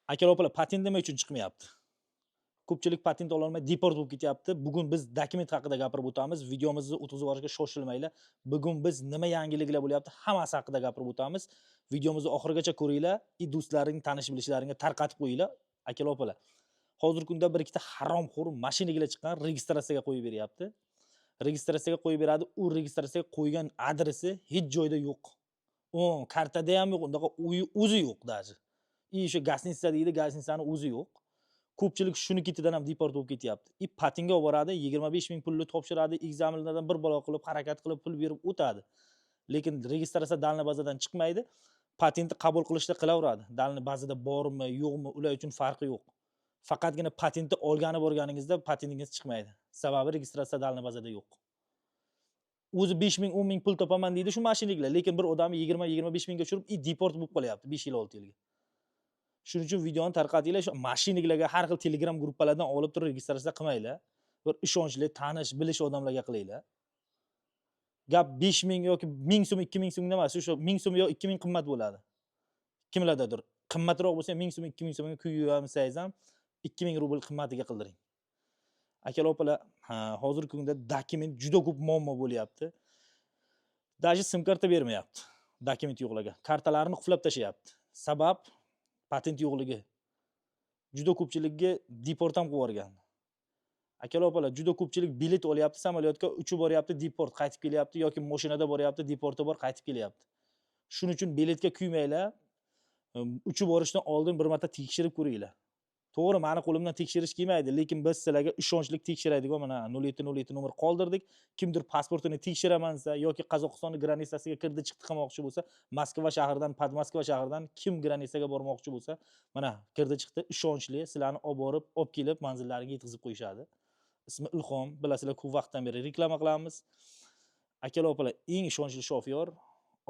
Akalar opalar, patent nima uchun chiqmayapti? Ko'pchilik patent ololmay deport bo'lib ketyapti. Bugun biz dokument haqida gapirib o'tamiz. Videomizni o'tkazib yuborishga shoshilmanglar. Bugun biz nima yangiliklar bo'lyapti, hammasi haqida gapirib o'tamiz. Videomizni oxirigacha ko'ringlar, do'stlaring, tanish bilishlaringga tarqatib qo'yinglar. Akalar opalar, hozirgi kunda bir ikkita haromxo'r mashinalar chiqqan, registratsiyaga qo'yib beryapti. Registratsiyaga qo'yib beradi. U registratsiyaga qo'ygan adresi hech joyda yo'q. Kartada ham yo'q, undaqa o'zi yo'q даже. O'sha gastnitsa deydi, gastnitsani o'zi yo'q. Ko'pchilik shuni ketidan ham deport bo'lib ketyapti. Patentga olib boradi, 25 ming pulni topshiradi, ekzaminlardan bir balo qilib, harakat qilib, pul berib o'tadi. Lekin registratsiya dalniy bazadan chiqmaydi. Patentni qabul qilishda qilaveradi. Dalniy bazada bormi, yo'qmi, ular uchun farqi yo'q. Faqatgina patentni olgani borganingizda patentingiz chiqmaydi. Sababi registratsiya dalniy bazada yo'q. O'zi 5 ming, 10 ming pul topaman deydi shu mashinalar, lekin bir odamni 20-25 mingga tushirib, deport bo'lib qolyapti 5 yil 6 yilga. Shuning uchun videoni tarqatinglar, shu mashinalarga har xil Telegram gruppalardan olib turib registratsiya qilmanglar. Bir ishonchli, tanish, bilish odamlarga qilinglar. Gap 5 ming yoki 1000 so'm, 2000 so'mdan emas, o'sha 1000 so'm yo 2000 qimmat bo'ladi. Kimlardadir qimmatroq bo'lsa ham 1000 so'm, 2000 so'mga kuyamsangiz ham 2000 rubl qimmatiga qildiring. Akalar opalar, hozirgi kunda dokument juda ko'p muammo bo'lyapti. Даже sim karta bermayapti. Dokument yo'qlarga. Kartalarni quflab tashlayapti. Sabab patent yo'qligi. Juda ko'pchilikga deport ham qilib yuborgan. Akalar opalar, juda ko'pchilik bilet olyapti, samolyotga uchib boryapti, deport qaytib kelyapti yoki mashinada boryapti, deporti bor, qaytib kelyapti. Shuning uchun biletga kuymanglar. Uchib borishdan oldin bir marta tekshirib ko'ringlar. To'g'ri, meni qo'limdan tekshirish kelmaydi, lekin biz sizlarga ishonchli tekshiradigan mana 0707 nomer qoldirdik. Kimdir pasportini tekshiraman desa yoki Qozog'iston granitsasiga kirdi chiqdi qilmoqchi bo'lsa, Moskva shahridan, Podmoskva shahridan kim granitsaga bormoqchi bo'lsa, mana kirdi chiqdi, ishonchli, sizlarni olib borib, olib kelib manzillariga yetkazib qo'yishadi. Ismi Ilhom, bilasizlar, ko'p vaqtdan beri reklama qilamiz. Akalar opalar, eng ishonchli shofyor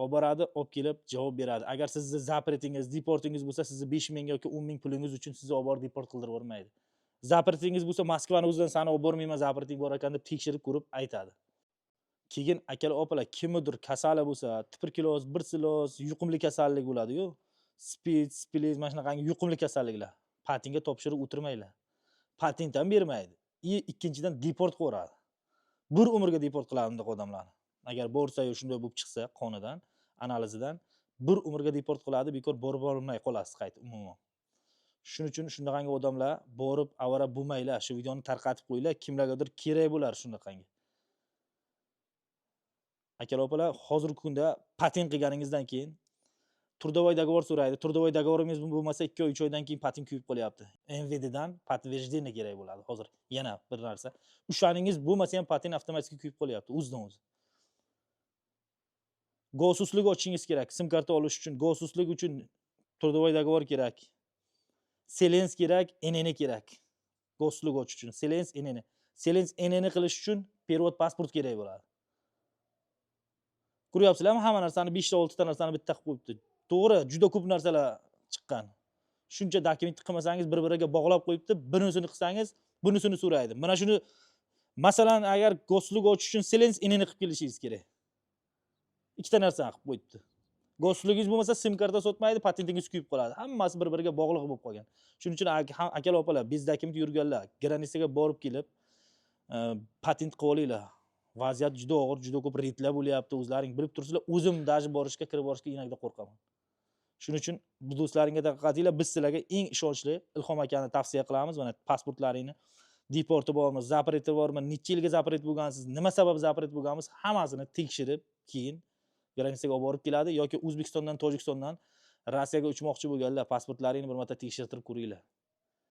olib boradi, olib kelib javob beradi. Agar sizni zapretingiz, deportingiz bo'lsa, sizni 5 ming yoki 10 ming pulingiz uchun sizni olib borib deport qildirib yubormaydi. Zapretingiz bo'lsa, Moskvani o'zidan sani olib bormayman, zapreting bor ekan deb tekshirib ko'rib aytadi. Keyin akalar opalar, kimdir kasali bo'lsa, tuberkuloz, bruselloz, yuqumli kasallik bo'ladi-yu, spid, spliz, mana shunaqangi yuqumli kasalliklar. Patentga topshirib o'tirmanglar. Patent ham bermaydi. Ikkinchidan deport qo'yadi. Bir umrga deport qiladi bunday odamlarni. Agar borsa-yu shunday bo'lib chiqsa qonidan, analizidan bir umrga deport qiladi, bekor borib olmay qolasiz qaytib umuman. Shuning uchun shunaqangi odamlar borib avara bo'lmanglar. Shu videoni tarqatib qo'yinglar, kimlargadir kerak bo'lar shunaqangi. Akalar opalar, hozirgi kunda patent qilganingizdan keyin трудовой договор so'raydi. Трудовой договорingiz bo'lmasa 2 oy, 3 oydan keyin patent kuyib qolyapti. MVDdan подтверждение kerak bo'ladi hozir. Yana bir narsa. O'shaningiz bo'lmasa ham patent avtomatik kuyib qolyapti o'zidan o'zi. Gosuslik ochishingiz kerak. Sim karta olish uchun, gosuslik uchun трудовой договор kerak. Selens kerak, NN kerak. Gosuslik ochish uchun Selens, NN. Selens, NN qilish uchun перевод pasport kerak bo'ladi. Ko'ryapsizlarmi, hamma narsani 5 ta 6 ta narsani bitta qilib qo'yibdi. To'g'ri, juda ko'p narsalar chiqqan. Shuncha dokument qilmasangiz, bir-biriga bog'lab qo'yibdi, bunisini qilsangiz, bunisini so'raydi. Mana shuni masalan, agar gosuslik ochish uchun Selens, NN qilib kelishingiz kerak. Ikkita narsani qilib qo'yibdi. Gosusligingiz bo'lmasa sim karta sotmaydi, patentingiz kuyib qoladi. Hammasi bir-biriga bog'liq bo'lib qolgan. Shuning uchun akalar opalar, bezdakimni yurganlar, granitsaga borib kelib, patent qilib olinglar. Vaziyat juda og'ir, juda ko'p reydlar bo'lyapti, o'zlaring bilib turibsizlar. O'zim даже borishga, kirib borishga inakda qo'rqaman. Shuning uchun bu do'stlaringga tarqatinglar. Biz sizlarga eng ishonchli Ilhom akani tavsiya qilamiz. Mana pasportlaringni, deporti bormi, zapreti bormi, necha yilga zapret bo'lgansiz, nima sabab zapret bo'lgansiz, hammasini tekshirib, keyin granitsaga olib borib keladi yoki O'zbekistondan, Tojikistondan Rossiyaga uchmoqchi bo'lganlar pasportlaringni bir marta tekshirtirib ko'ringlar.